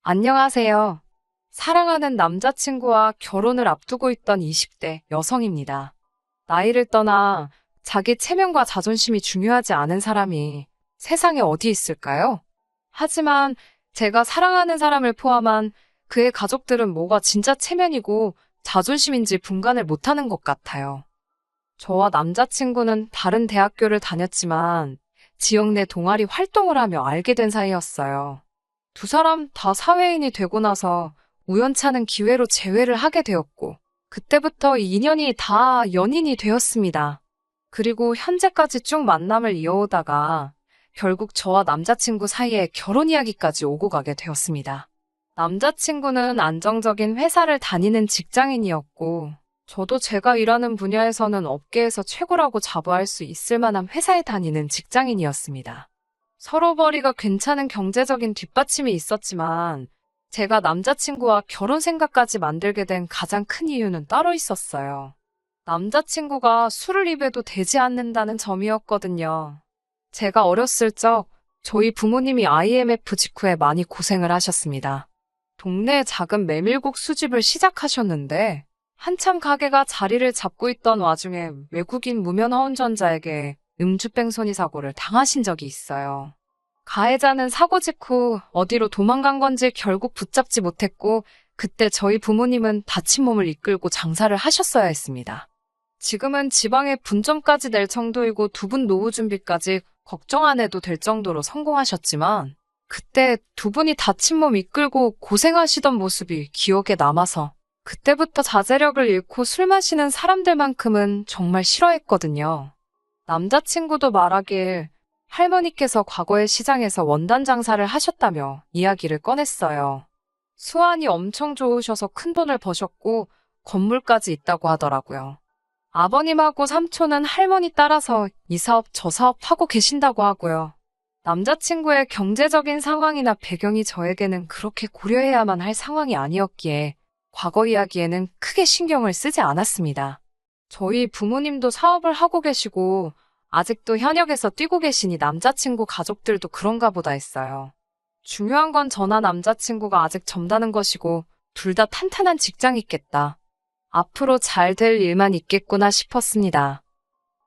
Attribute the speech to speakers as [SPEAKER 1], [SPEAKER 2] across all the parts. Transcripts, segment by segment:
[SPEAKER 1] 안녕하세요. 사랑하는 남자친구와 결혼을 앞두고 있던 20대 여성입니다. 나이를 떠나 자기 체면과 자존심이 중요하지 않은 사람이 세상에 어디 있을까요? 하지만 제가 사랑하는 사람을 포함한 그의 가족들은 뭐가 진짜 체면이고 자존심인지 분간을 못하는 것 같아요. 저와 남자친구는 다른 대학교를 다녔지만 지역 내 동아리 활동을 하며 알게 된 사이였어요. 두 사람 다 사회인이 되고 나서 우연찮은 기회로 재회를 하게 되었고, 그때부터 이 인연이 다 연인이 되었습니다. 그리고 현재까지 쭉 만남을 이어오다가 결국 저와 남자친구 사이에 결혼 이야기까지 오고 가게 되었습니다. 남자친구는 안정적인 회사를 다니는 직장인이었고, 저도 제가 일하는 분야에서는 업계에서 최고라고 자부할 수 있을 만한 회사에 다니는 직장인이었습니다. 서로 벌이가 괜찮은 경제적인 뒷받침이 있었지만 제가 남자친구와 결혼 생각까지 만들게 된 가장 큰 이유는 따로 있었어요. 남자친구가 술을 입에도 되지 않는다는 점이었거든요. 제가 어렸을 적 저희 부모님이 IMF 직후에 많이 고생을 하셨습니다. 동네에 작은 메밀국 수집을 시작하셨는데 한참 가게가 자리를 잡고 있던 와중에 외국인 무면허 운전자에게 음주뺑소니 사고를 당하신 적이 있어요. 가해자는 사고 직후 어디로 도망간 건지 결국 붙잡지 못했고 그때 저희 부모님은 다친 몸을 이끌고 장사를 하셨어야 했습니다. 지금은 지방에 분점까지 낼 정도이고 두 분 노후 준비까지 걱정 안 해도 될 정도로 성공하셨지만 그때 두 분이 다친 몸 이끌고 고생하시던 모습이 기억에 남아서 그때부터 자제력을 잃고 술 마시는 사람들만큼은 정말 싫어했거든요. 남자친구도 말하길 할머니께서 과거에 시장에서 원단 장사를 하셨다며 이야기를 꺼냈어요. 수완이 엄청 좋으셔서 큰 돈을 버셨고 건물까지 있다고 하더라고요. 아버님하고 삼촌은 할머니 따라서 이 사업 저 사업 하고 계신다고 하고요. 남자친구의 경제적인 상황이나 배경이 저에게는 그렇게 고려해야만 할 상황이 아니었기에 과거 이야기에는 크게 신경을 쓰지 않았습니다. 저희 부모님도 사업을 하고 계시고 아직도 현역에서 뛰고 계시니 남자친구 가족들도 그런가 보다 했어요. 중요한 건 저나 남자친구가 아직 젊다는 것이고 둘 다 탄탄한 직장이 있겠다. 앞으로 잘 될 일만 있겠구나 싶었습니다.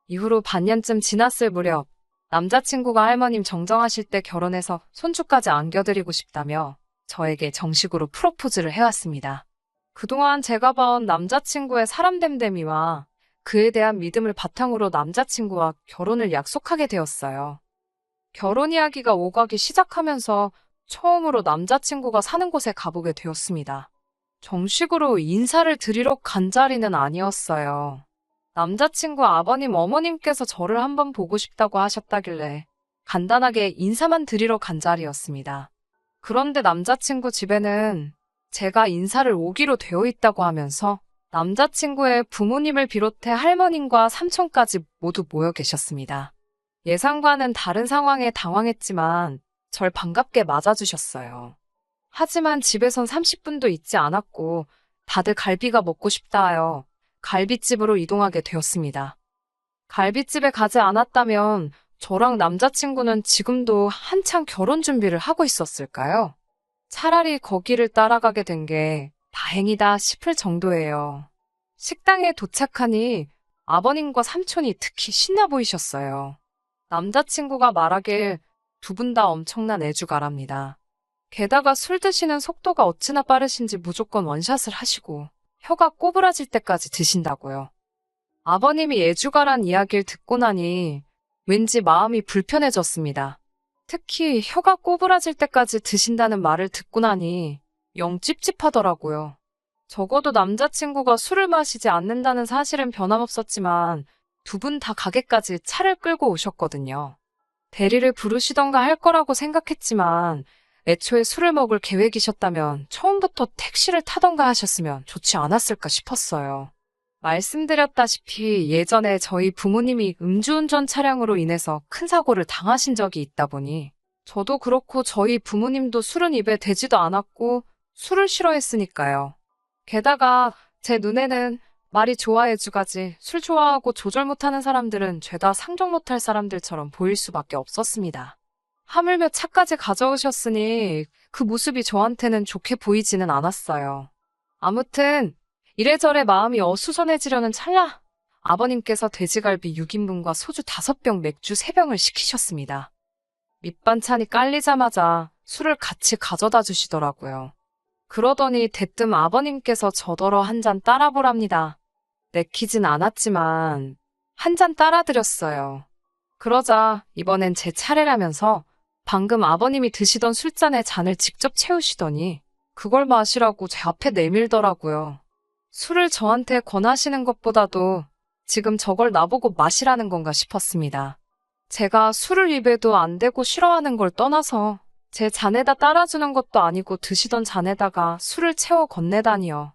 [SPEAKER 1] 이후로 반년쯤 지났을 무렵 남자친구가 할머님 정정하실 때 결혼해서 손주까지 안겨드리고 싶다며 저에게 정식으로 프로포즈를 해왔습니다. 그동안 제가 봐온 남자친구의 사람됨됨이와 그에 대한 믿음을 바탕으로 남자친구와 결혼을 약속하게 되었어요. 결혼 이야기가 오가기 시작하면서 처음으로 남자친구가 사는 곳에 가보게 되었습니다. 정식으로 인사를 드리러 간 자리는 아니었어요. 남자친구 아버님, 어머님께서 저를 한번 보고 싶다고 하셨다길래 간단하게 인사만 드리러 간 자리였습니다. 그런데 남자친구 집에는 제가 인사를 오기로 되어 있다고 하면서 남자친구의 부모님을 비롯해 할머님과 삼촌까지 모두 모여 계셨습니다. 예상과는 다른 상황에 당황했지만 절 반갑게 맞아주셨어요. 하지만 집에선 30분도 있지 않았고 다들 갈비가 먹고 싶다 하여 갈비집으로 이동하게 되었습니다. 갈비집에 가지 않았다면 저랑 남자친구는 지금도 한창 결혼 준비를 하고 있었을까요? 차라리 거기를 따라가게 된 게 다행이다 싶을 정도예요. 식당에 도착하니 아버님과 삼촌이 특히 신나 보이셨어요. 남자친구가 말하길 두 분 다 엄청난 애주가랍니다. 게다가 술 드시는 속도가 어찌나 빠르신지 무조건 원샷을 하시고 혀가 꼬부라질 때까지 드신다고요. 아버님이 애주가란 이야기를 듣고 나니 왠지 마음이 불편해졌습니다. 특히 혀가 꼬부라질 때까지 드신다는 말을 듣고 나니 영 찝찝하더라고요. 적어도 남자친구가 술을 마시지 않는다는 사실은 변함없었지만 두 분 다 가게까지 차를 끌고 오셨거든요. 대리를 부르시던가 할 거라고 생각했지만 애초에 술을 먹을 계획이셨다면 처음부터 택시를 타던가 하셨으면 좋지 않았을까 싶었어요. 말씀드렸다시피 예전에 저희 부모님이 음주운전 차량으로 인해서 큰 사고를 당하신 적이 있다 보니 저도 그렇고 저희 부모님도 술은 입에 대지도 않았고 술을 싫어했으니까요. 게다가 제 눈에는 말이 좋아해주가지 술 좋아하고 조절 못하는 사람들은 죄다 상종 못할 사람들처럼 보일 수밖에 없었습니다. 하물며 차까지 가져오셨으니 그 모습이 저한테는 좋게 보이지는 않았어요. 아무튼 이래저래 마음이 어수선해지려는 찰나 아버님께서 돼지갈비 6인분과 소주 5병, 맥주 3병을 시키셨습니다. 밑반찬이 깔리자마자 술을 같이 가져다 주시더라고요. 그러더니 대뜸 아버님께서 저더러 한 잔 따라보랍니다. 내키진 않았지만 한 잔 따라드렸어요. 그러자 이번엔 제 차례라면서 방금 아버님이 드시던 술잔에 잔을 직접 채우시더니 그걸 마시라고 제 앞에 내밀더라고요. 술을 저한테 권하시는 것보다도 지금 저걸 나보고 마시라는 건가 싶었습니다. 제가 술을 입에도 안 대고 싫어하는 걸 떠나서 제 잔에다 따라주는 것도 아니고 드시던 잔에다가 술을 채워 건네다니요.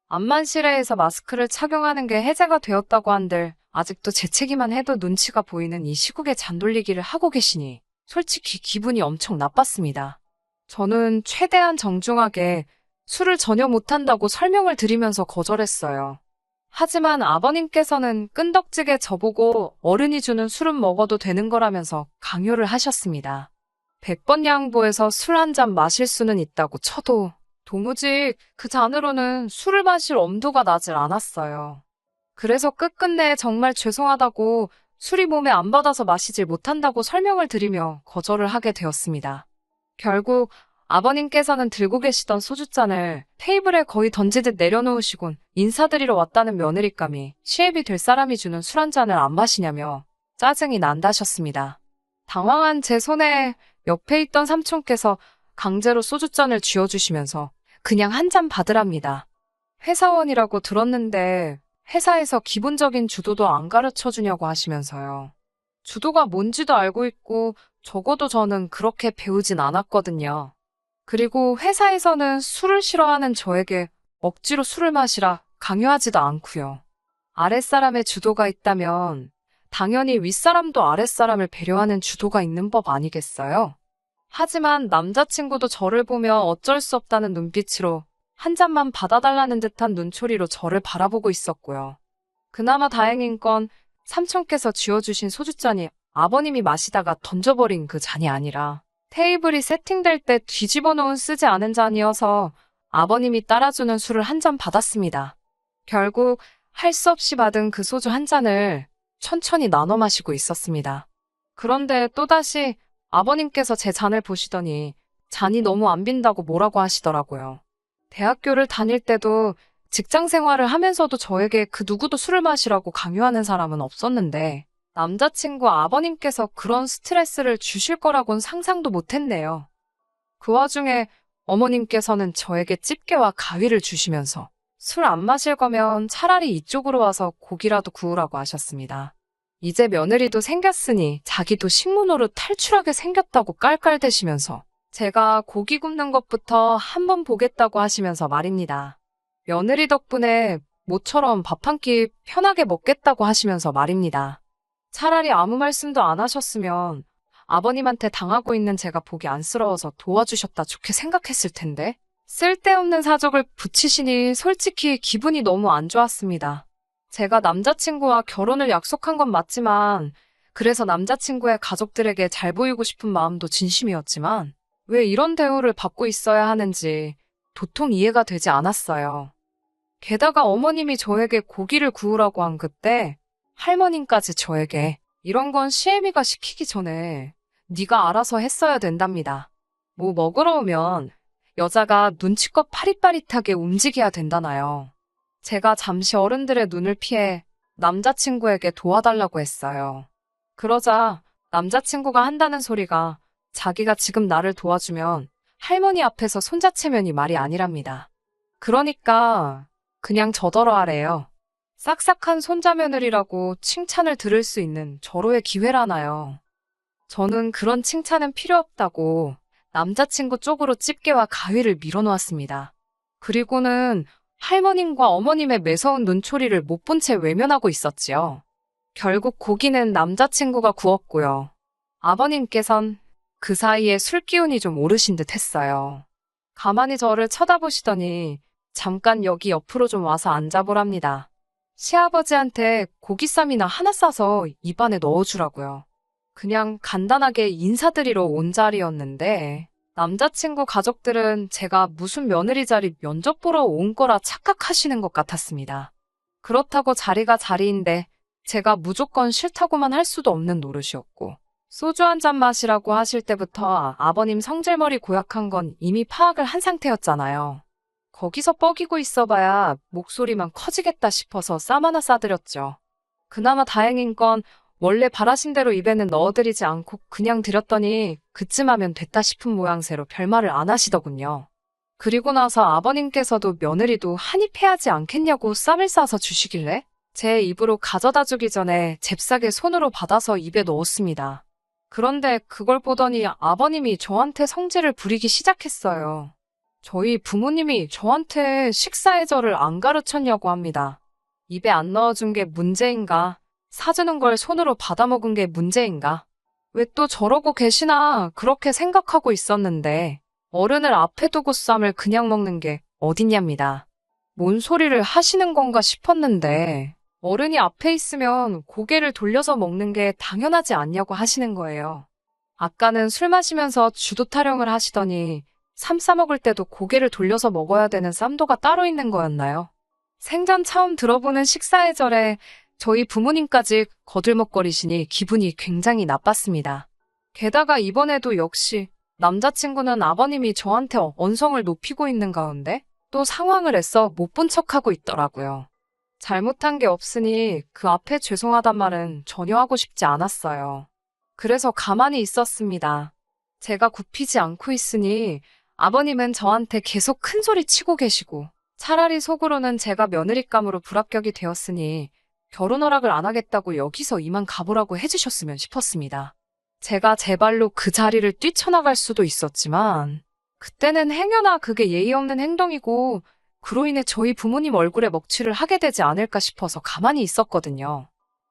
[SPEAKER 1] 암만실외에서 마스크를 착용하는 게 해제가 되었다고 한들 아직도 재채기만 해도 눈치가 보이는 이 시국에 잔 돌리기를 하고 계시니 솔직히 기분이 엄청 나빴습니다. 저는 최대한 정중하게 술을 전혀 못한다고 설명을 드리면서 거절했어요. 하지만 아버님께서는 끈덕지게 저보고 어른이 주는 술은 먹어도 되는 거라면서 강요를 하셨습니다. 100번 양보해서 술 한 잔 마실 수는 있다고 쳐도 도무지 그 잔으로는 술을 마실 엄두가 나질 않았어요. 그래서 끝끝내 정말 죄송하다고 술이 몸에 안 받아서 마시질 못한다고 설명을 드리며 거절을 하게 되었습니다. 결국 아버님께서는 들고 계시던 소주잔을 테이블에 거의 던지듯 내려놓으시곤 인사드리러 왔다는 며느리감이 시애비 될 사람이 주는 술 한 잔을 안 마시냐며 짜증이 난다셨습니다. 당황한 제 손에 옆에 있던 삼촌께서 강제로 소주잔을 쥐어주시면서 그냥 한 잔 받으랍니다. 회사원이라고 들었는데 회사에서 기본적인 주도도 안 가르쳐주냐고 하시면서요. 주도가 뭔지도 알고 있고 적어도 저는 그렇게 배우진 않았거든요. 그리고 회사에서는 술을 싫어하는 저에게 억지로 술을 마시라 강요하지도 않고요. 아랫사람의 주도가 있다면 당연히 윗사람도 아랫사람을 배려하는 주도가 있는 법 아니겠어요? 하지만 남자친구도 저를 보며 어쩔 수 없다는 눈빛으로 한 잔만 받아달라는 듯한 눈초리로 저를 바라보고 있었고요. 그나마 다행인 건 삼촌께서 쥐어주신 소주잔이 아버님이 마시다가 던져버린 그 잔이 아니라 테이블이 세팅될 때 뒤집어 놓은 쓰지 않은 잔이어서 아버님이 따라주는 술을 한 잔 받았습니다. 결국 할 수 없이 받은 그 소주 한 잔을 천천히 나눠 마시고 있었습니다. 그런데 또다시 아버님께서 제 잔을 보시더니 잔이 너무 안 빈다고 뭐라고 하시더라고요. 대학교를 다닐 때도 직장 생활을 하면서도 저에게 그 누구도 술을 마시라고 강요하는 사람은 없었는데 남자친구 아버님께서 그런 스트레스를 주실 거라고는 상상도 못했네요. 그 와중에 어머님께서는 저에게 집게와 가위를 주시면서 술 안 마실 거면 차라리 이쪽으로 와서 고기라도 구우라고 하셨습니다. 이제 며느리도 생겼으니 자기도 식문호로 탈출하게 생겼다고 깔깔대시면서 제가 고기 굽는 것부터 한번 보겠다고 하시면서 말입니다. 며느리 덕분에 모처럼 밥 한 끼 편하게 먹겠다고 하시면서 말입니다. 차라리 아무 말씀도 안 하셨으면 아버님한테 당하고 있는 제가 보기 안쓰러워서 도와주셨다 좋게 생각했을 텐데 쓸데없는 사족을 붙이시니 솔직히 기분이 너무 안 좋았습니다. 제가 남자친구와 결혼을 약속한 건 맞지만 그래서 남자친구의 가족들에게 잘 보이고 싶은 마음도 진심이었지만 왜 이런 대우를 받고 있어야 하는지 도통 이해가 되지 않았어요. 게다가 어머님이 저에게 고기를 구우라고 한 그때 할머님까지 저에게 이런 건 시애미가 시키기 전에 네가 알아서 했어야 된답니다. 뭐 먹으러 오면 여자가 눈치껏 파릿파릿하게 움직여야 된다나요. 제가 잠시 어른들의 눈을 피해 남자친구에게 도와달라고 했어요. 그러자 남자친구가 한다는 소리가 자기가 지금 나를 도와주면 할머니 앞에서 손자체면이 말이 아니랍니다. 그러니까 그냥 저더러 하래요. 싹싹한 손자며느리라고 칭찬을 들을 수 있는 절호의 기회라나요. 저는 그런 칭찬은 필요 없다고 남자친구 쪽으로 집게와 가위를 밀어놓았습니다. 그리고는 할머님과 어머님의 매서운 눈초리를 못 본 채 외면하고 있었지요. 결국 고기는 남자친구가 구웠고요. 아버님께선 그 사이에 술 기운이 좀 오르신 듯 했어요. 가만히 저를 쳐다보시더니 잠깐 여기 옆으로 좀 와서 앉아보랍니다. 시아버지한테 고기쌈이나 하나 싸서 입안에 넣어주라고요. 그냥 간단하게 인사드리러 온 자리였는데 남자친구 가족들은 제가 무슨 며느리 자리 면접 보러 온 거라 착각하시는 것 같았습니다. 그렇다고 자리가 자리인데 제가 무조건 싫다고만 할 수도 없는 노릇이었고, 소주 한 잔 마시라고 하실 때부터 아버님 성질머리 고약한 건 이미 파악을 한 상태였잖아요. 거기서 뻐기고 있어봐야 목소리만 커지겠다 싶어서 쌈 하나 싸드렸죠. 그나마 다행인 건 원래 바라신 대로 입에는 넣어드리지 않고 그냥 드렸더니 그쯤 하면 됐다 싶은 모양새로 별말을 안 하시더군요. 그리고 나서 아버님께서도 며느리도 한입 해야지 않겠냐고 쌈을 싸서 주시길래 제 입으로 가져다 주기 전에 잽싸게 손으로 받아서 입에 넣었습니다. 그런데 그걸 보더니 아버님이 저한테 성질을 부리기 시작했어요. 저희 부모님이 저한테 식사 예절을 안 가르쳤냐고 합니다. 입에 안 넣어준 게 문제인가? 사주는 걸 손으로 받아먹은 게 문제인가? 왜 또 저러고 계시나 그렇게 생각하고 있었는데 어른을 앞에 두고 쌈을 그냥 먹는 게 어딨냐입니다. 뭔 소리를 하시는 건가 싶었는데 어른이 앞에 있으면 고개를 돌려서 먹는 게 당연하지 않냐고 하시는 거예요. 아까는 술 마시면서 주도 타령을 하시더니 쌈 싸먹을 때도 고개를 돌려서 먹어야 되는 쌈도가 따로 있는 거였나요? 생전 처음 들어보는 식사 예절에 저희 부모님까지 거들먹거리시니 기분이 굉장히 나빴습니다. 게다가 이번에도 역시 남자친구는 아버님이 저한테 언성을 높이고 있는 가운데 또 상황을 애써 못 본 척하고 있더라고요. 잘못한 게 없으니 그 앞에 죄송하단 말은 전혀 하고 싶지 않았어요. 그래서 가만히 있었습니다. 제가 굽히지 않고 있으니 아버님은 저한테 계속 큰 소리 치고 계시고 차라리 속으로는 제가 며느리감으로 불합격이 되었으니 결혼 허락을 안 하겠다고 여기서 이만 가보라고 해주셨으면 싶었습니다. 제가 제 발로 그 자리를 뛰쳐나갈 수도 있었지만 그때는 행여나 그게 예의 없는 행동이고 그로 인해 저희 부모님 얼굴에 먹칠을 하게 되지 않을까 싶어서 가만히 있었거든요.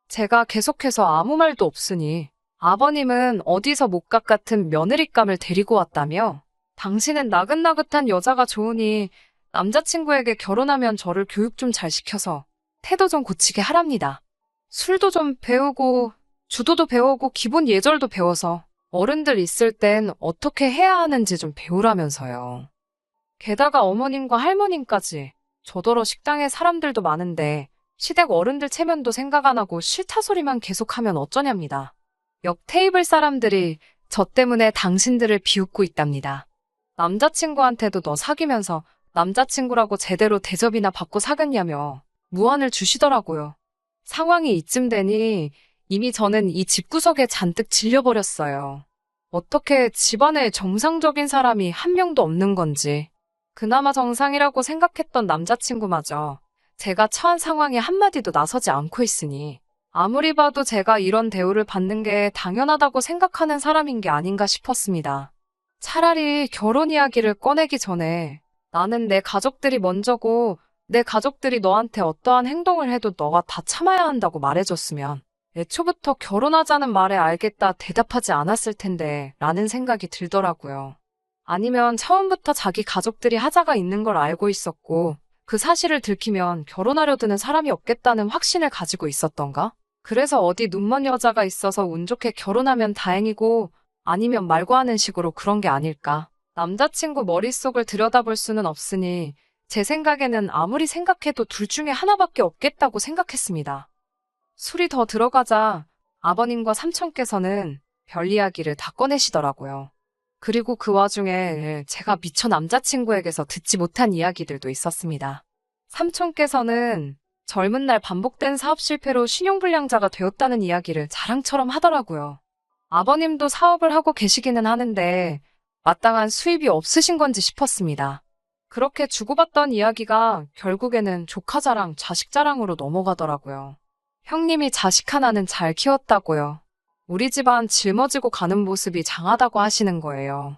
[SPEAKER 1] 제가 계속해서 아무 말도 없으니 아버님은 어디서 못각 같은 며느리감을 데리고 왔다며 당신은 나긋나긋한 여자가 좋으니 남자친구에게 결혼하면 저를 교육 좀 잘 시켜서 태도 좀 고치게 하랍니다. 술도 좀 배우고 주도도 배우고 기본 예절도 배워서 어른들 있을 땐 어떻게 해야 하는지 좀 배우라면서요. 게다가 어머님과 할머님까지 저더러 식당에 사람들도 많은데 시댁 어른들 체면도 생각 안 하고 싫다 소리만 계속하면 어쩌냐입니다. 옆 테이블 사람들이 저 때문에 당신들을 비웃고 있답니다. 남자친구한테도 너 사귀면서 남자친구라고 제대로 대접이나 받고 사귀었냐며 무안을 주시더라고요. 상황이 이쯤 되니 이미 저는 이 집구석에 잔뜩 질려버렸어요. 어떻게 집안에 정상적인 사람이 한 명도 없는 건지. 그나마 정상이라고 생각했던 남자친구마저 제가 처한 상황에 한마디도 나서지 않고 있으니 아무리 봐도 제가 이런 대우를 받는 게 당연하다고 생각하는 사람인 게 아닌가 싶었습니다. 차라리 결혼 이야기를 꺼내기 전에 나는 내 가족들이 먼저고 내 가족들이 너한테 어떠한 행동을 해도 너가 다 참아야 한다고 말해줬으면 애초부터 결혼하자는 말에 알겠다 대답하지 않았을 텐데 라는 생각이 들더라고요. 아니면 처음부터 자기 가족들이 하자가 있는 걸 알고 있었고 그 사실을 들키면 결혼하려 드는 사람이 없겠다는 확신을 가지고 있었던가? 그래서 어디 눈먼 여자가 있어서 운 좋게 결혼하면 다행이고 아니면 말고 하는 식으로 그런 게 아닐까? 남자친구 머릿속을 들여다볼 수는 없으니 제 생각에는 아무리 생각해도 둘 중에 하나밖에 없겠다고 생각했습니다. 술이 더 들어가자 아버님과 삼촌께서는 별 이야기를 다 꺼내시더라고요. 그리고 그 와중에 제가 미처 남자친구에게서 듣지 못한 이야기들도 있었습니다. 삼촌께서는 젊은 날 반복된 사업 실패로 신용불량자가 되었다는 이야기를 자랑처럼 하더라고요. 아버님도 사업을 하고 계시기는 하는데 마땅한 수입이 없으신 건지 싶었습니다. 그렇게 주고받던 이야기가 결국에는 조카 자랑, 자식 자랑으로 넘어가더라고요. 형님이 자식 하나는 잘 키웠다고요. 우리 집안 짊어지고 가는 모습이 장하다고 하시는 거예요.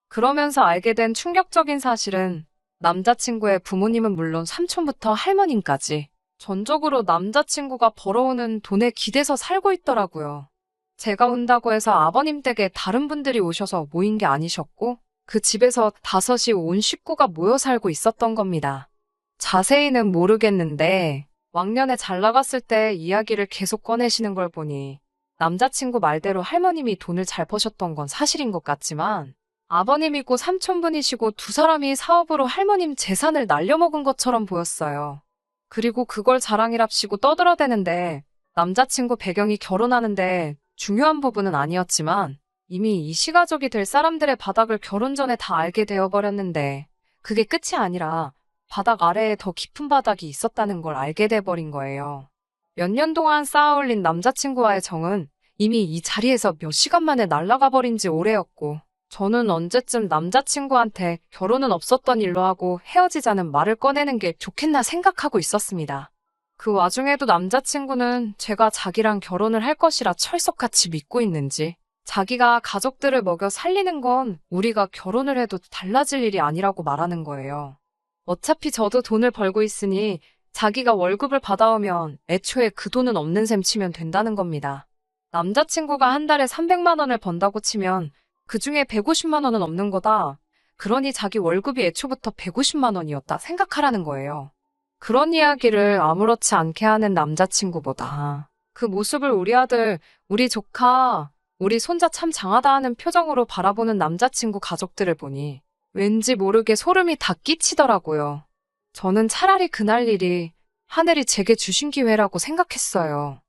[SPEAKER 1] 그러면서 알게 된 충격적인 사실은 남자친구의 부모님은 물론 삼촌부터 할머님까지 전적으로 남자친구가 벌어오는 돈에 기대서 살고 있더라고요. 제가 온다고 해서 아버님 댁에 다른 분들이 오셔서 모인 게 아니셨고 그 집에서 5이 온 식구가 모여 살고 있었던 겁니다. 자세히는 모르겠는데 왕년에 잘 나갔을 때 이야기를 계속 꺼내시는 걸 보니 남자친구 말대로 할머님이 돈을 잘 버셨던 건 사실인 것 같지만 아버님이고 삼촌분이시고 두 사람이 사업으로 할머님 재산을 날려먹은 것처럼 보였어요. 그리고 그걸 자랑이랍시고 떠들어대는데 남자친구 배경이 결혼하는데 중요한 부분은 아니었지만 이미 이 시가족이 될 사람들의 바닥을 결혼 전에 다 알게 되어버렸는데 그게 끝이 아니라 바닥 아래에 더 깊은 바닥이 있었다는 걸 알게 돼버린 거예요. 몇 년 동안 쌓아올린 남자친구와의 정은 이미 이 자리에서 몇 시간 만에 날아가 버린 지 오래였고 저는 언제쯤 남자친구한테 결혼은 없었던 일로 하고 헤어지자는 말을 꺼내는 게 좋겠나 생각하고 있었습니다. 그 와중에도 남자친구는 제가 자기랑 결혼을 할 것이라 철석같이 믿고 있는지 자기가 가족들을 먹여 살리는 건 우리가 결혼을 해도 달라질 일이 아니라고 말하는 거예요. 어차피 저도 돈을 벌고 있으니 자기가 월급을 받아오면 애초에 그 돈은 없는 셈 치면 된다는 겁니다. 남자친구가 한 달에 300만 원을 번다고 치면 그중에 150만 원은 없는 거다. 그러니 자기 월급이 애초부터 150만 원이었다 생각하라는 거예요. 그런 이야기를 아무렇지 않게 하는 남자친구보다 그 모습을 우리 아들, 우리 조카, 우리 손자 참 장하다 하는 표정으로 바라보는 남자친구 가족들을 보니 왠지 모르게 소름이 다 끼치더라고요. 저는 차라리 그날 일이 하늘이 제게 주신 기회라고 생각했어요.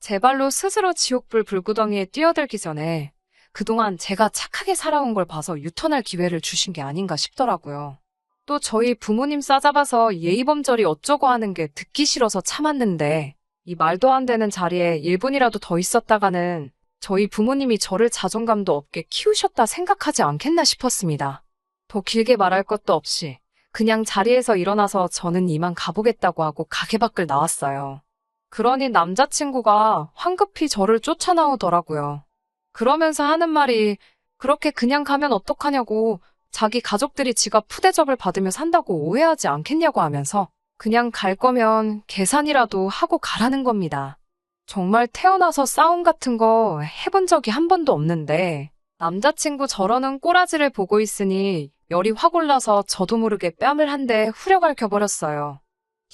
[SPEAKER 1] 제 발로 스스로 지옥불 불구덩이에 뛰어들기 전에 그동안 제가 착하게 살아온 걸 봐서 유턴할 기회를 주신 게 아닌가 싶더라고요. 또 저희 부모님 싸잡아서 예의범절이 어쩌고 하는 게 듣기 싫어서 참았는데 이 말도 안 되는 자리에 1분이라도 더 있었다가는 저희 부모님이 저를 자존감도 없게 키우셨다 생각하지 않겠나 싶었습니다. 더 길게 말할 것도 없이 그냥 자리에서 일어나서 저는 이만 가보겠다고 하고 가게 밖을 나왔어요. 그러니 남자친구가 황급히 저를 쫓아나오더라고요. 그러면서 하는 말이 그렇게 그냥 가면 어떡하냐고 자기 가족들이 지가 푸대접을 받으며 산다고 오해하지 않겠냐고 하면서 그냥 갈 거면 계산이라도 하고 가라는 겁니다. 정말 태어나서 싸움 같은 거 해본 적이 한 번도 없는데 남자친구 저러는 꼬라지를 보고 있으니 열이 확 올라서 저도 모르게 뺨을 한 대 후려갈 켜버렸어요.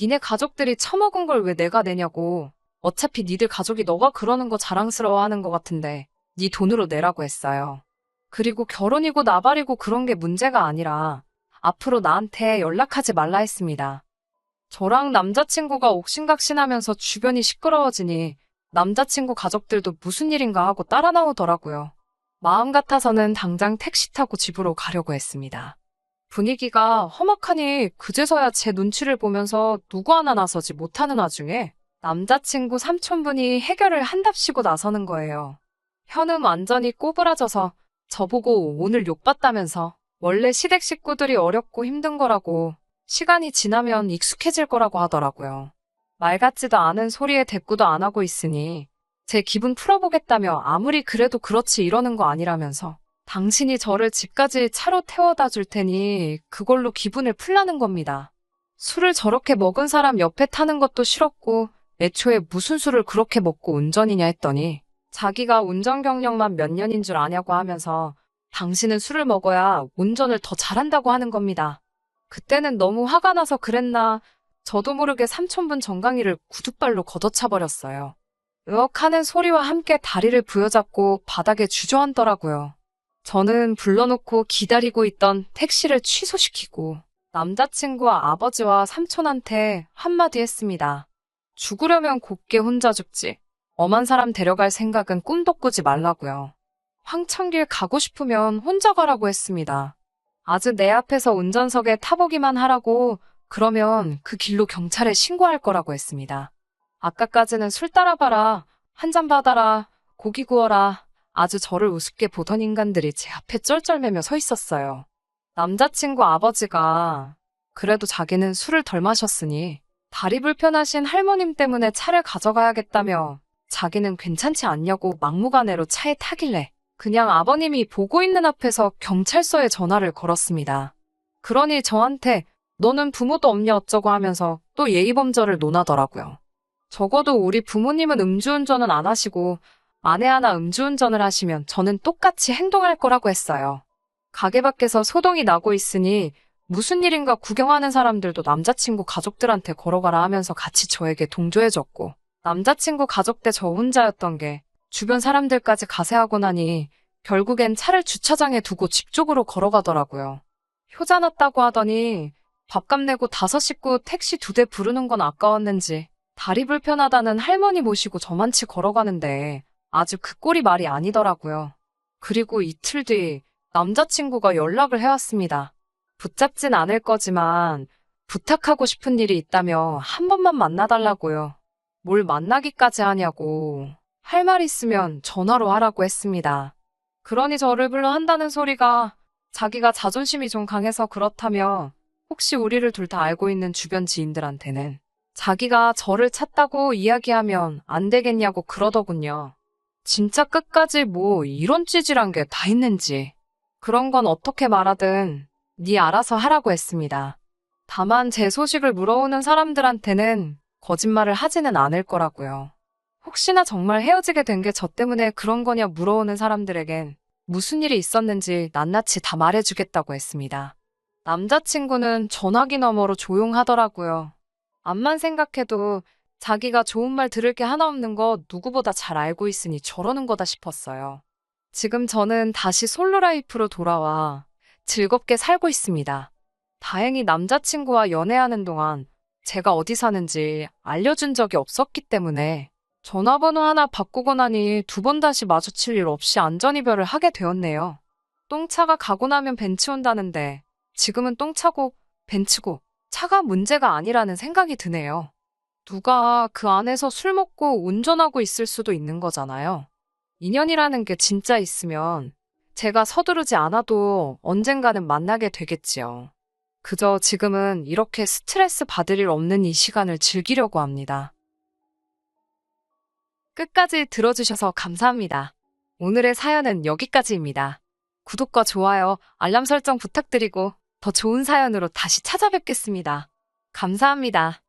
[SPEAKER 1] 니네 가족들이 처먹은 걸 왜 내가 내냐고. 어차피 니들 가족이 너가 그러는 거 자랑스러워하는 것 같은데 니 돈으로 내라고 했어요. 그리고 결혼이고 나발이고 그런 게 문제가 아니라 앞으로 나한테 연락하지 말라 했습니다. 저랑 남자친구가 옥신각신하면서 주변이 시끄러워지니 남자친구 가족들도 무슨 일인가 하고 따라 나오더라고요. 마음 같아서는 당장 택시 타고 집으로 가려고 했습니다. 분위기가 험악하니 그제서야 제 눈치를 보면서 누구 하나 나서지 못하는 와중에 남자친구 삼촌분이 해결을 한답시고 나서는 거예요. 현은 완전히 꼬부라져서 저보고 오늘 욕봤다면서 원래 시댁 식구들이 어렵고 힘든 거라고 시간이 지나면 익숙해질 거라고 하더라고요. 말 같지도 않은 소리에 대꾸도 안 하고 있으니 제 기분 풀어보겠다며 아무리 그래도 그렇지 이러는 거 아니라면서 당신이 저를 집까지 차로 태워다 줄 테니 그걸로 기분을 풀라는 겁니다. 술을 저렇게 먹은 사람 옆에 타는 것도 싫었고 애초에 무슨 술을 그렇게 먹고 운전이냐 했더니 자기가 운전 경력만 몇 년인 줄 아냐고 하면서 당신은 술을 먹어야 운전을 더 잘한다고 하는 겁니다. 그때는 너무 화가 나서 그랬나 저도 모르게 삼촌분 정강이를 구둣발로 걷어차버렸어요. 으억하는 소리와 함께 다리를 부여잡고 바닥에 주저앉더라고요. 저는 불러놓고 기다리고 있던 택시를 취소시키고 남자친구와 아버지와 삼촌한테 한마디 했습니다. 죽으려면 곱게 혼자 죽지. 엄한 사람 데려갈 생각은 꿈도 꾸지 말라고요. 황천길 가고 싶으면 혼자 가라고 했습니다. 아주 내 앞에서 운전석에 타보기만 하라고 그러면 그 길로 경찰에 신고할 거라고 했습니다. 아까까지는 술 따라봐라, 한 잔 받아라, 고기 구워라 아주 저를 우습게 보던 인간들이 제 앞에 쩔쩔매며 서 있었어요. 남자친구 아버지가 그래도 자기는 술을 덜 마셨으니 다리 불편하신 할머님 때문에 차를 가져가야겠다며 자기는 괜찮지 않냐고 막무가내로 차에 타길래 그냥 아버님이 보고 있는 앞에서 경찰서에 전화를 걸었습니다. 그러니 저한테 너는 부모도 없냐 어쩌고 하면서 또 예의범절을 논하더라고요. 적어도 우리 부모님은 음주운전은 안 하시고 아내 하나 음주운전을 하시면 저는 똑같이 행동할 거라고 했어요. 가게 밖에서 소동이 나고 있으니 무슨 일인가 구경하는 사람들도 남자친구 가족들한테 걸어가라 하면서 같이 저에게 동조해줬고 남자친구 가족 때 저 혼자였던 게 주변 사람들까지 가세하고 나니 결국엔 차를 주차장에 두고 집 쪽으로 걸어가더라고요. 효자 났다고 하더니 밥값 내고 5식구 택시 2대 부르는 건 아까웠는지 다리 불편하다는 할머니 모시고 저만치 걸어가는데 아주 그 꼴이 말이 아니더라고요. 그리고 이틀 뒤 남자친구가 연락을 해왔습니다. 붙잡진 않을 거지만 부탁하고 싶은 일이 있다며 한 번만 만나달라고요. 뭘 만나기까지 하냐고. 할 말 있으면 전화로 하라고 했습니다. 그러니 저를 불러 한다는 소리가 자기가 자존심이 좀 강해서 그렇다며 혹시 우리를 둘 다 알고 있는 주변 지인들한테는 자기가 저를 찾다고 이야기하면 안 되겠냐고 그러더군요. 진짜 끝까지 뭐 이런 찌질한 게 다 있는지. 그런 건 어떻게 말하든 네 알아서 하라고 했습니다. 다만 제 소식을 물어오는 사람들한테는 거짓말을 하지는 않을 거라고요. 혹시나 정말 헤어지게 된 게 저 때문에 그런 거냐 물어오는 사람들에겐 무슨 일이 있었는지 낱낱이 다 말해주겠다고 했습니다. 남자친구는 전화기 너머로 조용하더라고요. 암만 생각해도 자기가 좋은 말 들을 게 하나 없는 거 누구보다 잘 알고 있으니 저러는 거다 싶었어요. 지금 저는 다시 솔로 라이프로 돌아와 즐겁게 살고 있습니다. 다행히 남자친구와 연애하는 동안 제가 어디 사는지 알려준 적이 없었기 때문에 전화번호 하나 바꾸고 나니 2번 다시 마주칠 일 없이 안전이별을 하게 되었네요. 똥차가 가고 나면 벤츠 온다는데 지금은 똥차고 벤츠고 차가 문제가 아니라는 생각이 드네요. 누가 그 안에서 술 먹고 운전하고 있을 수도 있는 거잖아요. 인연이라는 게 진짜 있으면 제가 서두르지 않아도 언젠가는 만나게 되겠지요. 그저 지금은 이렇게 스트레스 받을 일 없는 이 시간을 즐기려고 합니다. 끝까지 들어주셔서 감사합니다. 오늘의 사연은 여기까지입니다. 구독과 좋아요, 알람 설정 부탁드리고 더 좋은 사연으로 다시 찾아뵙겠습니다. 감사합니다.